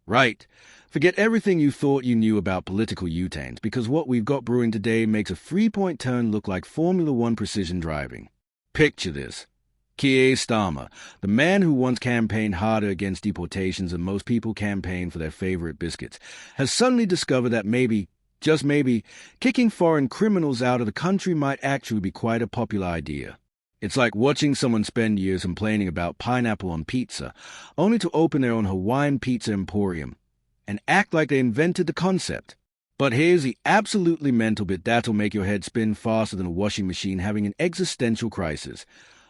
Right. Forget everything you thought you knew about political U-turns, because what we've got brewing today makes a three-point turn look like Formula One precision driving. Picture this. Keir Starmer, the man who once campaigned harder against deportations than most people campaign for their favorite biscuits, has suddenly discovered that maybe, just maybe, kicking foreign criminals out of the country might actually be quite a popular idea. It's like watching someone spend years complaining about pineapple on pizza, only to open their own Hawaiian Pizza Emporium and act like they invented the concept. But here's the absolutely mental bit that'll make your head spin faster than a washing machine having an existential crisis.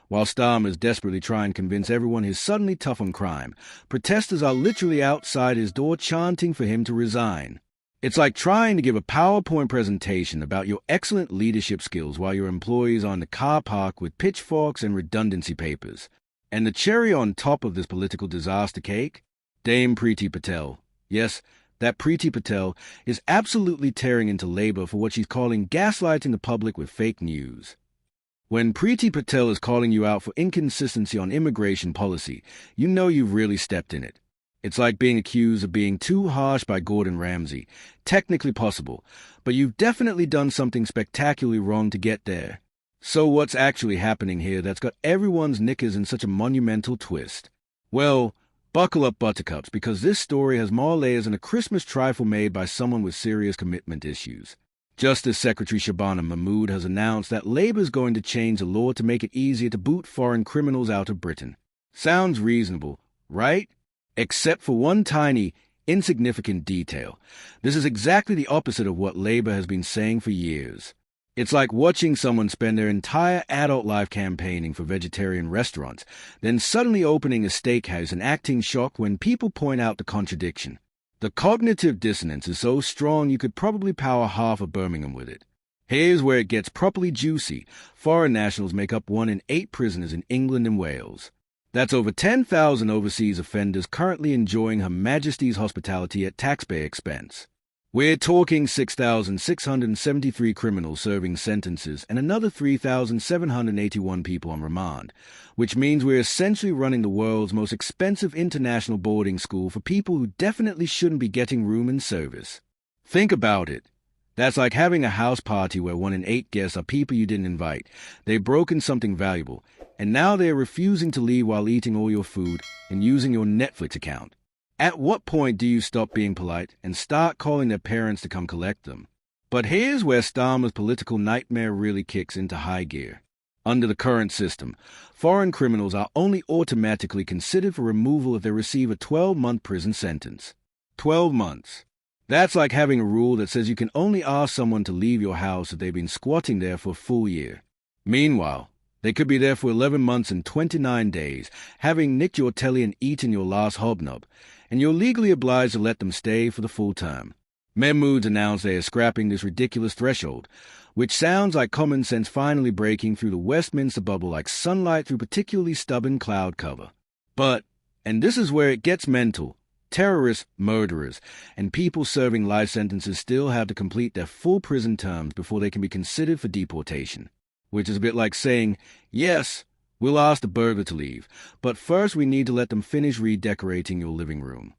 While Starmer's desperately trying to convince everyone he's suddenly tough on crime, protesters are literally outside his door chanting for him to resign. It's like trying to give a PowerPoint presentation about your excellent leadership skills while your employees are in the car park with pitchforks and redundancy papers. And the cherry on top of this political disaster cake? Dame Priti Patel. Yes, that Priti Patel is absolutely tearing into Labour for what she's calling gaslighting the public with fake news. When Priti Patel is calling you out for inconsistency on immigration policy, you know you've really stepped in it. It's like being accused of being too harsh by Gordon Ramsay. Technically possible, but you've definitely done something spectacularly wrong to get there. So what's actually happening here that's got everyone's knickers in such a monumental twist? Well, buckle up, buttercups, because this story has more layers than a Christmas trifle made by someone with serious commitment issues. Justice Secretary Shabana Mahmood has announced that Labour is going to change the law to make it easier to boot foreign criminals out of Britain. Sounds reasonable, right? Except for one tiny, insignificant detail. This is exactly the opposite of what Labour has been saying for years. It's like watching someone spend their entire adult life campaigning for vegetarian restaurants, then suddenly opening a steakhouse and acting shocked when people point out the contradiction. The cognitive dissonance is so strong you could probably power half of Birmingham with it. Here's where it gets properly juicy. Foreign nationals make up 1 in 8 prisoners in England and Wales. That's over 10,000 overseas offenders currently enjoying Her Majesty's hospitality at taxpayer expense. We're talking 6,673 criminals serving sentences and another 3,781 people on remand, which means we're essentially running the world's most expensive international boarding school for people who definitely shouldn't be getting room and service. Think about it. That's like having a house party where 1 in 8 guests are people you didn't invite. They've broken something valuable, and now they're refusing to leave while eating all your food and using your Netflix account. At what point do you stop being polite and start calling their parents to come collect them? But here's where Starmer's political nightmare really kicks into high gear. Under the current system, foreign criminals are only automatically considered for removal if they receive a 12-month prison sentence. 12 months. That's like having a rule that says you can only ask someone to leave your house if they've been squatting there for a full year. Meanwhile, they could be there for 11 months and 29 days, having nicked your telly and eaten your last hobnob, and you're legally obliged to let them stay for the full term. Mahmood announced they are scrapping this ridiculous threshold, which sounds like common sense finally breaking through the Westminster bubble like sunlight through particularly stubborn cloud cover. But, and this is where it gets mental, terrorists, murderers, and people serving life sentences still have to complete their full prison terms before they can be considered for deportation. Which is a bit like saying, yes, we'll ask the burglar to leave, but first we need to let them finish redecorating your living room.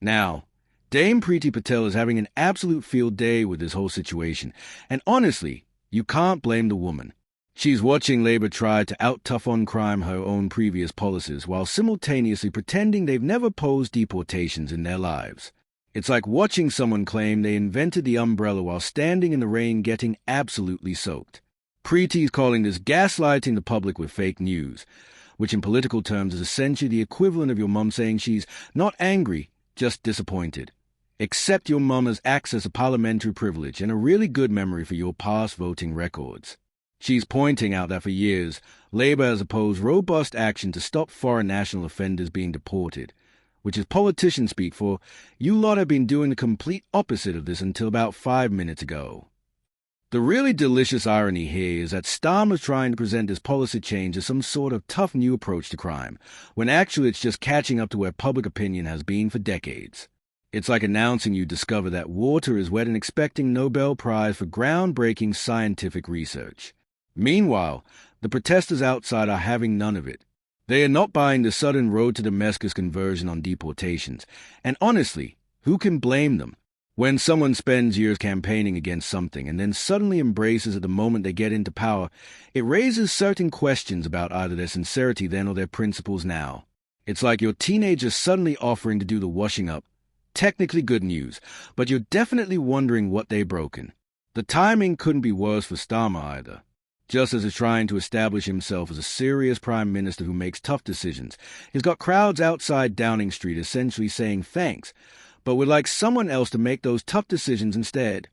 Now, Dame Priti Patel is having an absolute field day with this whole situation, and honestly, you can't blame the woman. She's watching Labour try to out-tough on crime her own previous policies while simultaneously pretending they've never posed deportations in their lives. It's like watching someone claim they invented the umbrella while standing in the rain getting absolutely soaked. Priti's calling this gaslighting the public with fake news, which in political terms is essentially the equivalent of your mum saying she's not angry, just disappointed. Except your mum has access to parliamentary privilege and a really good memory for your past voting records. She's pointing out that for years, Labour has opposed robust action to stop foreign national offenders being deported, which is politician speak for, you lot have been doing the complete opposite of this until about 5 minutes ago. The really delicious irony here is that Starmer's trying to present this policy change as some sort of tough new approach to crime, when actually it's just catching up to where public opinion has been for decades. It's like announcing you discover that water is wet and expecting Nobel Prize for groundbreaking scientific research. Meanwhile, the protesters outside are having none of it. They are not buying the sudden road to Damascus conversion on deportations. And honestly, who can blame them? When someone spends years campaigning against something and then suddenly embraces it the moment they get into power, it raises certain questions about either their sincerity then or their principles now. It's like your teenager suddenly offering to do the washing up. Technically good news, but you're definitely wondering what they've broken. The timing couldn't be worse for Starmer either. Just as he's trying to establish himself as a serious prime minister who makes tough decisions, he's got crowds outside Downing Street essentially saying thanks, but would like someone else to make those tough decisions instead.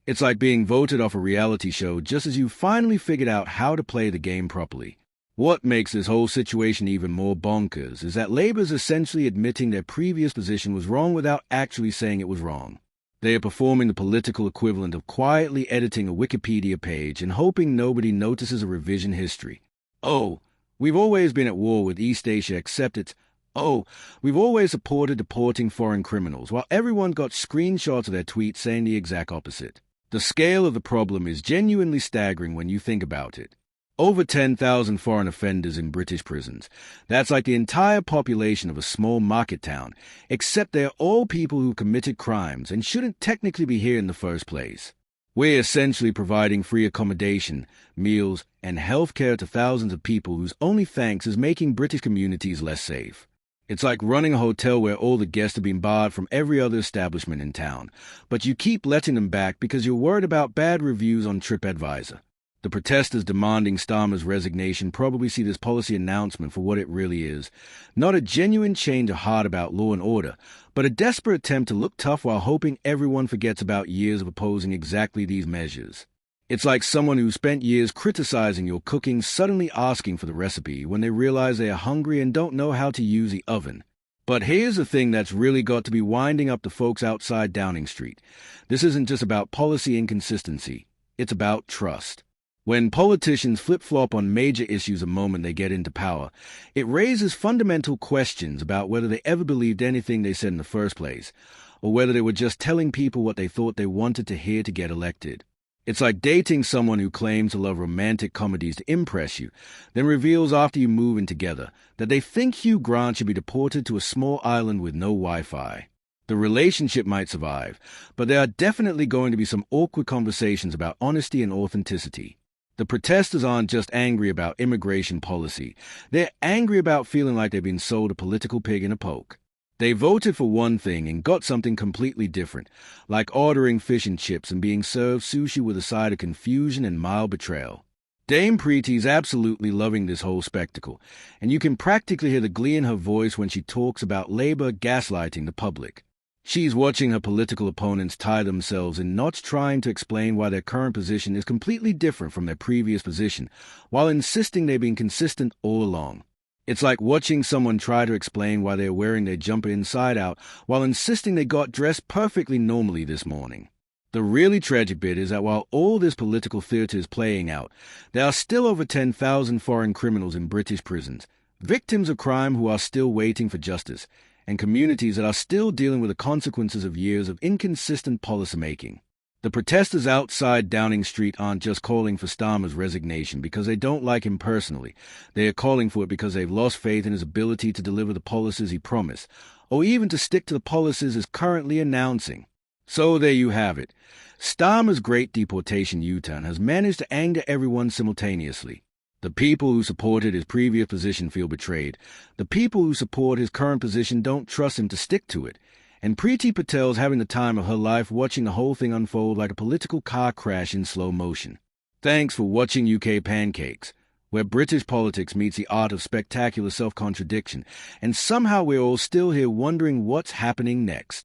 It's like being voted off a reality show just as you finally figured out how to play the game properly. What makes this whole situation even more bonkers is that Labour's essentially admitting their previous position was wrong without actually saying it was wrong. They are performing the political equivalent of quietly editing a Wikipedia page and hoping nobody notices a revision history. Oh, we've always been at war with East Asia except it's, oh, we've always supported deporting foreign criminals, while everyone got screenshots of their tweets saying the exact opposite. The scale of the problem is genuinely staggering when you think about it. Over 10,000 foreign offenders in British prisons. That's like the entire population of a small market town, except they're all people who committed crimes and shouldn't technically be here in the first place. We're essentially providing free accommodation, meals, and health care to thousands of people whose only thanks is making British communities less safe. It's like running a hotel where all the guests have been barred from every other establishment in town, but you keep letting them back because you're worried about bad reviews on TripAdvisor. The protesters demanding Starmer's resignation probably see this policy announcement for what it really is, not a genuine change of heart about law and order, but a desperate attempt to look tough while hoping everyone forgets about years of opposing exactly these measures. It's like someone who spent years criticizing your cooking suddenly asking for the recipe when they realize they are hungry and don't know how to use the oven. But here's the thing that's really got to be winding up the folks outside Downing Street. This isn't just about policy inconsistency. It's about trust. When politicians flip-flop on major issues the moment they get into power, it raises fundamental questions about whether they ever believed anything they said in the first place, or whether they were just telling people what they thought they wanted to hear to get elected. It's like dating someone who claims to love romantic comedies to impress you, then reveals after you move in together that they think Hugh Grant should be deported to a small island with no Wi-Fi. The relationship might survive, but there are definitely going to be some awkward conversations about honesty and authenticity. The protesters aren't just angry about immigration policy. They're angry about feeling like they've been sold a political pig in a poke. They voted for one thing and got something completely different, like ordering fish and chips and being served sushi with a side of confusion and mild betrayal. Dame Preeti's absolutely loving this whole spectacle, and you can practically hear the glee in her voice when she talks about Labour gaslighting the public. She's watching her political opponents tie themselves in knots trying to explain why their current position is completely different from their previous position, while insisting they've been consistent all along. It's like watching someone try to explain why they're wearing their jumper inside out while insisting they got dressed perfectly normally this morning. The really tragic bit is that while all this political theatre is playing out, there are still over 10,000 foreign criminals in British prisons, victims of crime who are still waiting for justice, and communities that are still dealing with the consequences of years of inconsistent policymaking. The protesters outside Downing Street aren't just calling for Starmer's resignation because they don't like him personally. They are calling for it because they've lost faith in his ability to deliver the policies he promised, or even to stick to the policies he's currently announcing. So there you have it. Starmer's great deportation U-turn has managed to anger everyone simultaneously. The people who supported his previous position feel betrayed. The people who support his current position don't trust him to stick to it. And Preeti Patel's having the time of her life watching the whole thing unfold like a political car crash in slow motion. Thanks for watching UK Pancakes, where British politics meets the art of spectacular self-contradiction, and somehow we're all still here wondering what's happening next.